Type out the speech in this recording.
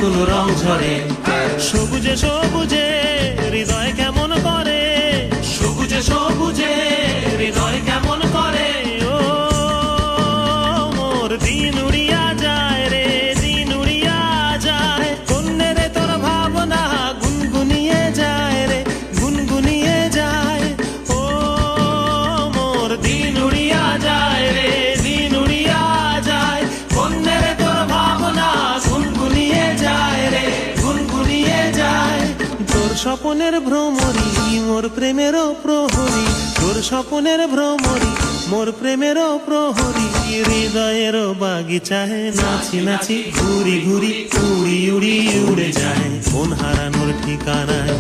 নতুন রং ঝরে। সবুজে সবুজে হৃদয় কেমন করে, সবুজে সবুজে হৃদয় কেমন করে। ও মোর দিন উড়িয়া যায় রে, দিন উড়িয়া যায়। কন্যে রে তোর ভাবনা গুনগুনিয়ে যায় রে, গুনগুনিয়ে যায়। ও মোর দিন উড়িয়া যায় রে, দিন উড়িয়া যায়। কন্যে রে তোর ভাবনা গুনগুনিয়ে যায় রে, গুনগুনিয়ে যায়। তোর স্বপনের ভ্রমরি মোর প্রেমেরও প্রহরী, তোর স্বপনের ভ্রমরি মোর প্রেমেরও প্রহরী। হৃদয়ের বাগিচায় নাচি নাচি ঘুরি ঘুরি উড়ি উড়ি উড়ে যায়। মন হারানোর ঠিকানায়